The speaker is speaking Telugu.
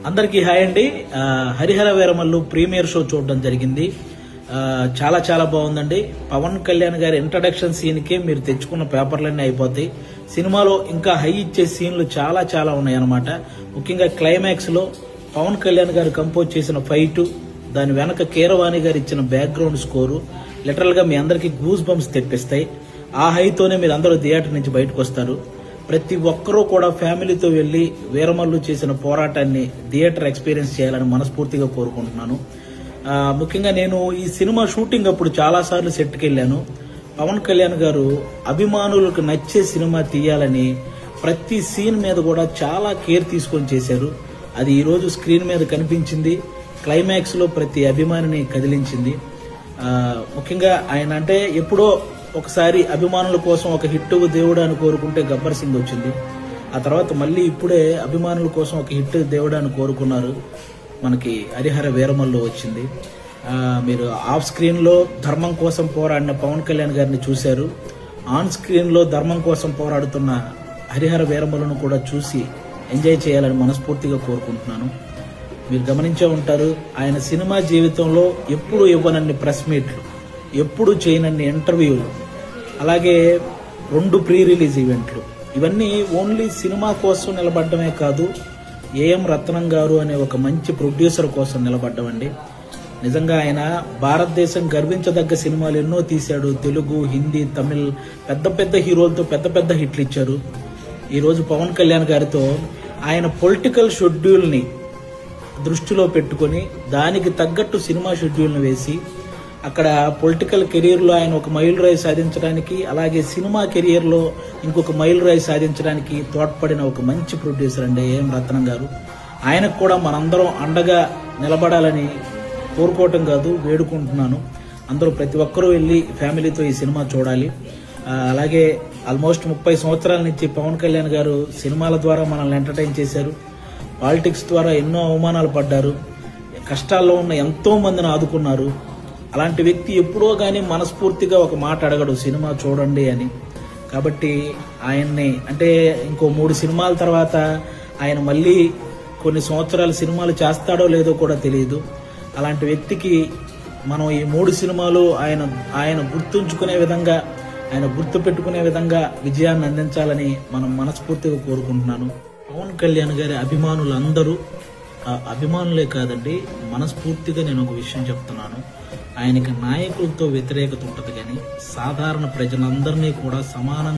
అందరికీ హాయ్ అండి. హరిహర వీరమల్లు ప్రీమియర్ షో చూడడం జరిగింది. చాలా చాలా బాగుందండి. పవన్ కళ్యాణ్ గారి ఇంట్రడక్షన్ సీన్ కే మీరు తెచ్చుకున్న పేపర్లన్నీ అయిపోతాయి. సినిమాలో ఇంకా హై ఇచ్చే సీన్లు చాలా చాలా ఉన్నాయన్నమాట. ముఖ్యంగా క్లైమాక్స్ లో పవన్ కళ్యాణ్ గారు కంపోజ్ చేసిన ఫైట్, దాని వెనక కీరవాణి గారు ఇచ్చిన బ్యాక్గ్రౌండ్ స్కోరు లిటరల్ గా మీ అందరికి గూస్ బంప్స్ తెప్పిస్తాయి. ఆ హైతోనే మీరు అందరూ థియేటర్ నుంచి బయటకు వస్తారు. ప్రతి ఒక్కరూ కూడా ఫ్యామిలీతో వెళ్లి వీరమల్లు చేసిన పోరాటాన్ని థియేటర్ ఎక్స్పీరియన్స్ చేయాలని మనస్ఫూర్తిగా కోరుకుంటున్నాను. ముఖ్యంగా నేను ఈ సినిమా షూటింగ్ అప్పుడు చాలా సార్లు సెట్కి వెళ్ళాను. పవన్ కళ్యాణ్ గారు అభిమానులకు నచ్చే సినిమా తీయాలని ప్రతి సీన్ మీద కూడా చాలా కేర్ తీసుకొని చేశారు. అది ఈ రోజు స్క్రీన్ మీద కనిపించింది. క్లైమాక్స్ లో ప్రతి అభిమానిని కదిలించింది. ముఖ్యంగా ఆయన అంటే ఎప్పుడో ఒకసారి అభిమానుల కోసం ఒక హిట్ దేవుడు అని కోరుకుంటే గబ్బర్ సింగ్ వచ్చింది. ఆ తర్వాత మళ్ళీ ఇప్పుడే అభిమానుల కోసం ఒక హిట్ దేవుడు అని కోరుకున్నారు. మనకి హరిహర వీరమల్లు వచ్చింది. మీరు ఆఫ్ స్క్రీన్ లో ధర్మం కోసం పోరాడిన పవన్ కళ్యాణ్ గారిని చూశారు. ఆన్ స్క్రీన్ లో ధర్మం కోసం పోరాడుతున్న హరిహర వీరమల్లును కూడా చూసి ఎంజాయ్ చేయాలని మనస్ఫూర్తిగా కోరుకుంటున్నాను. మీరు గమనించే ఉంటారు, ఆయన సినిమా జీవితంలో ఎప్పుడు ఇవ్వనన్ని ప్రెస్ మీట్లు, ఎప్పుడు చేయనన్ని ఇంటర్వ్యూలు, అలాగే 2 ప్రీ రిలీజ్ ఈవెంట్లు, ఇవన్నీ ఓన్లీ సినిమా కోసం నిలబడ్డమే కాదు, ఏఎం రత్నం గారు అనే ఒక మంచి ప్రొడ్యూసర్ కోసం నిలబడ్డమండి. నిజంగా ఆయన భారతదేశం గర్వించదగ్గ సినిమాలు ఎన్నో తీశాడు. తెలుగు, హిందీ, తమిళ్ పెద్ద పెద్ద హీరోలతో పెద్ద పెద్ద హిట్లు ఇచ్చారు. ఈరోజు పవన్ కళ్యాణ్ గారితో ఆయన పొలిటికల్ షెడ్యూల్ ని దృష్టిలో పెట్టుకుని దానికి తగ్గట్టు సినిమా షెడ్యూల్ ని వేసి అక్కడ పొలిటికల్ కెరీర్ లో ఆయన ఒక మైల్ రాయి సాధించడానికి, అలాగే సినిమా కెరియర్ లో ఇంకొక మైల్ రాయి సాధించడానికి తోడ్పడిన ఒక మంచి ప్రొడ్యూసర్ అండి ఏఎం రత్నం గారు. ఆయనకు కూడా మనందరం అండగా నిలబడాలని కోరుకోవటం కాదు, వేడుకుంటున్నాను. అందరూ ప్రతి ఒక్కరూ వెళ్లి ఫ్యామిలీతో ఈ సినిమా చూడాలి. అలాగే ఆల్మోస్ట్ 30 సంవత్సరాల నుంచి పవన్ కళ్యాణ్ గారు సినిమాల ద్వారా మనల్ని ఎంటర్టైన్ చేశారు. పాలిటిక్స్ ద్వారా ఎన్నో అవమానాలు పడ్డారు. కష్టాల్లో ఉన్న ఎంతో మందిని ఆదుకున్నారు. అలాంటి వ్యక్తి ఎప్పుడో గానీ మనస్ఫూర్తిగా ఒక మాట అడగడు, సినిమా చూడండి అని. కాబట్టి ఆయన్ని అంటే ఇంకో 3 సినిమాల తర్వాత ఆయన మళ్ళీ కొన్ని సంవత్సరాలు సినిమాలు చేస్తాడో లేదో కూడా తెలియదు. అలాంటి వ్యక్తికి మనం ఈ 3 సినిమాలు ఆయన గుర్తుంచుకునే విధంగా, ఆయన గుర్తు పెట్టుకునే విధంగా విజయాన్ని అందించాలని మనం మనస్ఫూర్తిగా కోరుకుంటున్నాను. పవన్ కళ్యాణ్ గారి అభిమానులందరూ అభిమానులే కాదండి, మనస్ఫూర్తిగా నేను ఒక విషయం చెప్తున్నాను. ఆయనకి నాయకులతో వ్యతిరేకత ఉంటది కానీ సాధారణ ప్రజలందరినీ కూడా సమానంగా